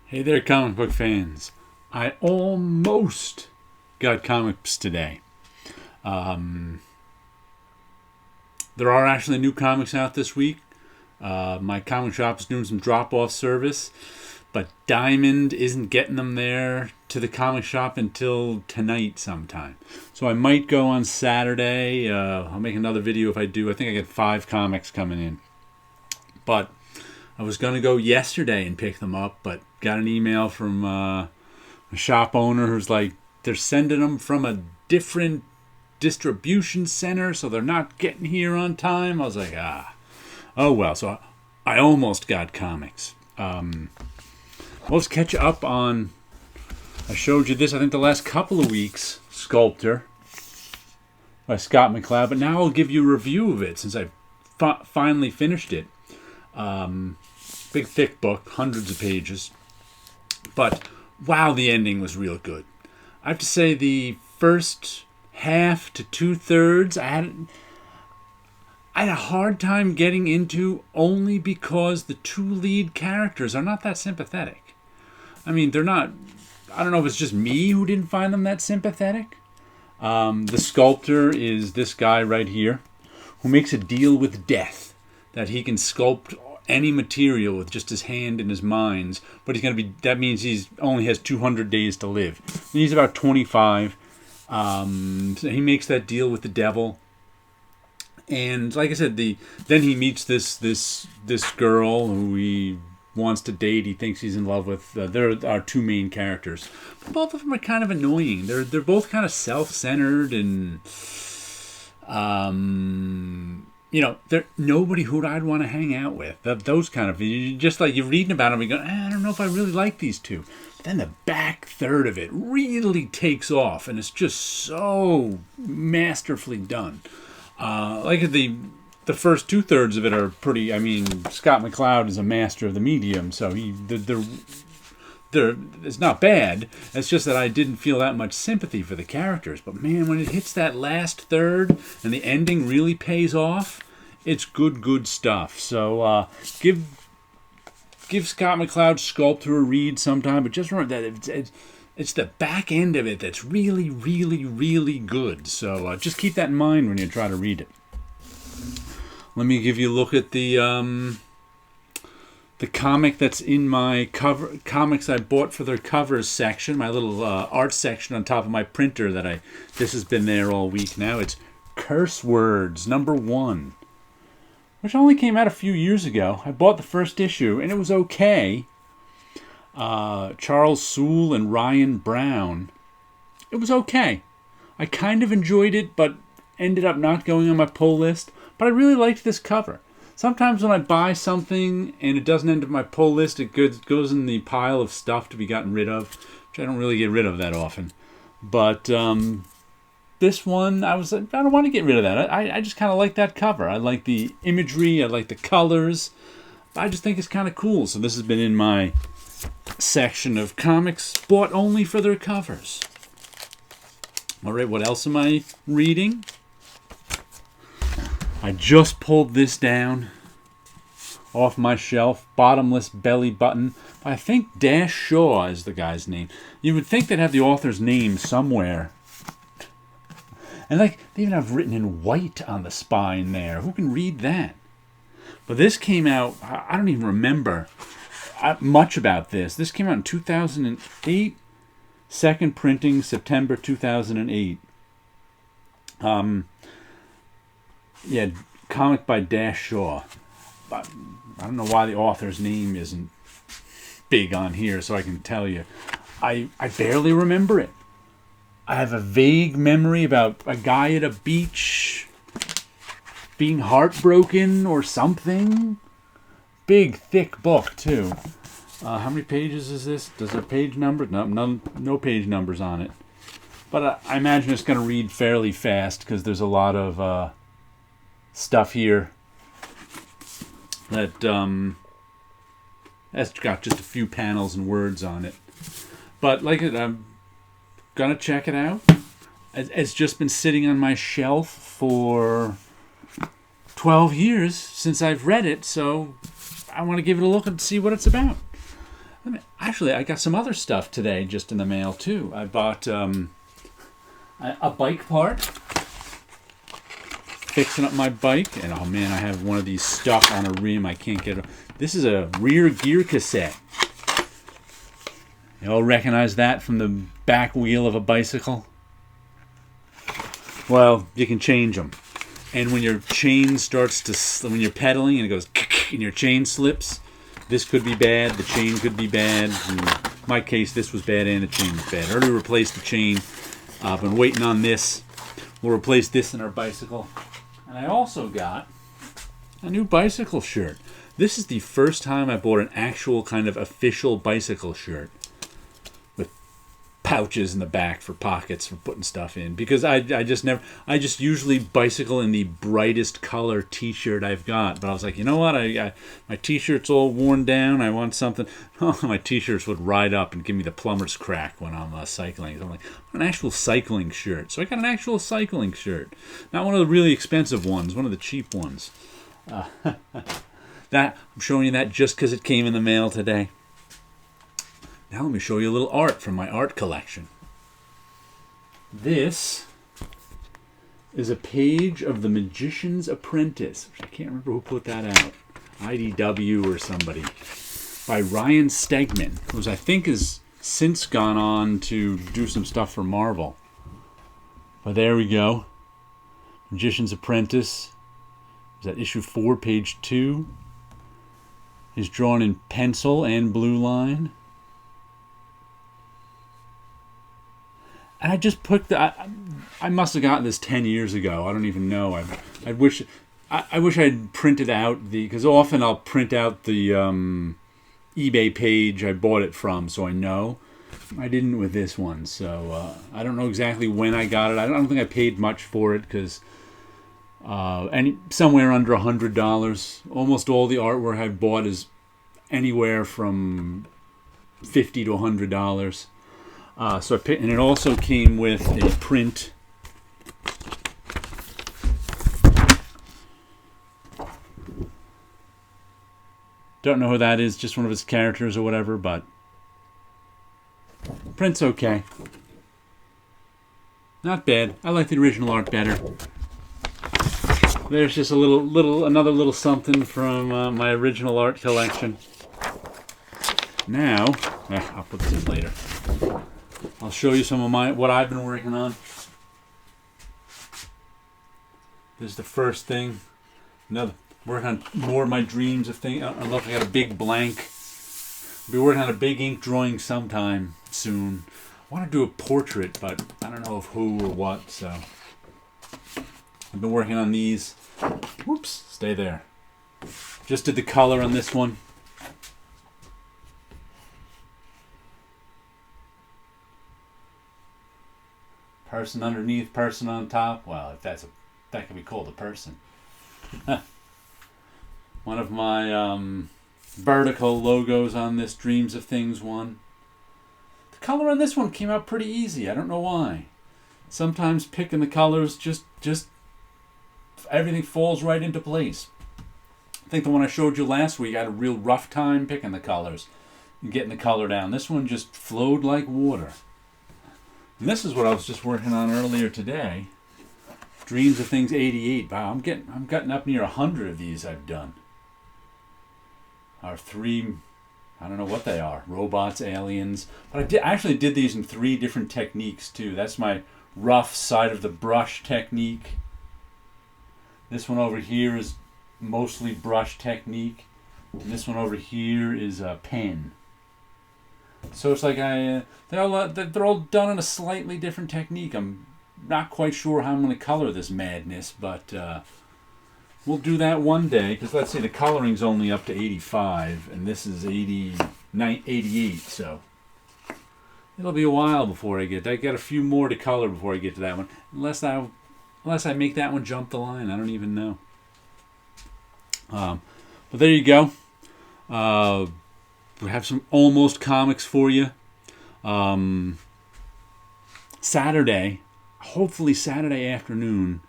Hey there, comic book fans. I almost got comics today. There are actually new comics out this week. My comic shop is doing some drop-off service, but Diamond isn't getting them there to the comic shop until tonight sometime. So I might go on Saturday. I'll make another video if I do. I think I get 5 comics coming in. But I was going to go yesterday and pick them up, but got an email from a shop owner who's like, they're sending them from a different distribution center, so they're not getting here on time. I was like, oh well. So I almost got comics. Let's catch up on, I showed you this, I think the last couple of weeks, Sculptor by Scott McCloud, but now I'll give you a review of it since I've finally finished it. Big thick book, hundreds of pages, but wow, the ending was real good. I have to say the first half to 2/3 I had a hard time getting into, only because the 2 lead characters are not that sympathetic. I mean, they're not, I don't know if it's just me who didn't find them that sympathetic. The Sculptor is this guy right here who makes a deal with death that he can sculpt any material with just his hand and his mind, but that means he's only has 200 days to live. He's about 25. So he makes that deal with the devil, and like I said, then he meets this girl who he wants to date. He thinks he's in love with. There are 2 main characters. Both of them are kind of annoying. They're both kind of self-centered, and they're nobody who I'd want to hang out with. Those kind of, just like you're reading about them, you go, I don't know if I really like these 2. But then the back third of it really takes off, and it's just so masterfully done. Like the first 2/3 of it are pretty. I mean, Scott McCloud is a master of the medium, so it's not bad. It's just that I didn't feel that much sympathy for the characters. But man, when it hits that last third and the ending really pays off, it's good stuff. So give Scott McCloud's Sculptor a read sometime. But just remember that it's the back end of it that's really, really, really good. So just keep that in mind when you try to read it. Let me give you a look at the comic that's in my comics I bought for their covers section, my little art section on top of my printer this has been there all week now. It's Curse Words #1, which only came out a few years ago. I bought the first issue and it was okay. Charles Soule and Ryan Brown. It was okay. I kind of enjoyed it, but ended up not going on my pull list. But I really liked this cover. Sometimes when I buy something and it doesn't end up my pull list, it goes in the pile of stuff to be gotten rid of, which I don't really get rid of that often. But this one, I was like, I don't want to get rid of that. I just kind of like that cover. I like the imagery. I like the colors. I just think it's kind of cool. So this has been in my section of comics bought only for their covers. All right, what else am I reading? I just pulled this down off my shelf, Bottomless Belly Button. I think Dash Shaw is the guy's name. You would think they'd have the author's name somewhere. And they even have written in white on the spine there. Who can read that? But this came out, I don't even remember much about this. This came out in 2008. Second printing, September 2008. Yeah, comic by Dash Shaw. I don't know why the author's name isn't big on here, so I can tell you. I barely remember it. I have a vague memory about a guy at a beach being heartbroken or something. Big, thick book, too. How many pages is this? Does there page number? No page numbers on it. But I imagine it's going to read fairly fast because there's a lot of stuff here that has got just a few panels and words on it. But like I'm gonna check it out. It's just been sitting on my shelf for 12 years since I've read it, so I want to give it a look and see what it's about. Actually, I got some other stuff today just in the mail too. I bought a bike part, fixing up my bike, and oh man, I have one of these stuck on a rim. I can't get it. This is a rear gear cassette. You all recognize that from the back wheel of a bicycle? Well, you can change them. And when your chain starts to, when you're pedaling and it goes, and your chain slips, this could be bad, the chain could be bad. In my case, this was bad and the chain was bad. I already replaced the chain. I've been waiting on this. We'll replace this in our bicycle. And I also got a new bicycle shirt. This is the first time I bought an actual kind of official bicycle shirt with pouches in the back for pockets for putting stuff in, because I just usually bicycle in the brightest color t-shirt I've got. But I was like, you know what, my t-shirt's all worn down, I want something. Oh, my t-shirts would ride up and give me the plumber's crack when I'm cycling. So I'm like, an actual cycling shirt. So I got an actual cycling shirt, not one of the really expensive ones, one of the cheap ones. That I'm showing you that just because it came in the mail today. Now let me show you a little art from my art collection. This is a page of The Magician's Apprentice. I can't remember who put that out. IDW or somebody. By Ryan Stegman, who I think has since gone on to do some stuff for Marvel. But there we go. Magician's Apprentice. Is that issue 4, page 2? He's drawn in pencil and blue line. And I just put I must have gotten this 10 years ago. I don't even know. I wish I'd printed out because often I'll print out the eBay page I bought it from, so I know. I didn't with this one, so I don't know exactly when I got it. I don't think I paid much for it because somewhere under $100. Almost all the artwork I've bought is anywhere from $50 to $100. So I picked, and it also came with a print. Don't know who that is, just one of his characters or whatever, but print's okay. Not bad. I like the original art better. There's just another little something from my original art collection. Now, I'll put this in later. I'll show you some of what I've been working on. This is the first thing. Working on more of my dreams of things. I don't know if I got a big blank. I'll be working on a big ink drawing sometime soon. I want to do a portrait, but I don't know of who or what, so I've been working on these. Whoops, stay there. Just did the color on this one. Person underneath, person on top. Well, if that can be called a person. One of my vertical logos on this Dreams of Things one. The color on this one came out pretty easy. I don't know why. Sometimes picking the colors, just everything falls right into place. I think the one I showed you last week, I had a real rough time picking the colors and getting the color down. This one just flowed like water. And this is what I was just working on earlier today. Dreams of Things 88. Wow, I'm getting up near 100 of these I've done. Our 3, I don't know what they are. Robots, aliens. But I actually did these in 3 different techniques too. That's my rough side of the brush technique. This one over here is mostly brush technique. And this one over here is a pen. So it's like they're all done in a slightly different technique. I'm not quite sure how I'm going to color this madness, but we'll do that one day. Because let's say the coloring's only up to 85, and this is 88, so it'll be a while before I get. I got a few more to color before I get to that one, unless I make that one jump the line. I don't even know. But there you go. We have some almost comics for you. Saturday, hopefully Saturday afternoon,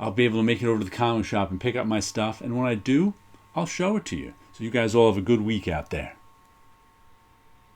I'll be able to make it over to the comic shop and pick up my stuff. And when I do, I'll show it to you. So you guys all have a good week out there.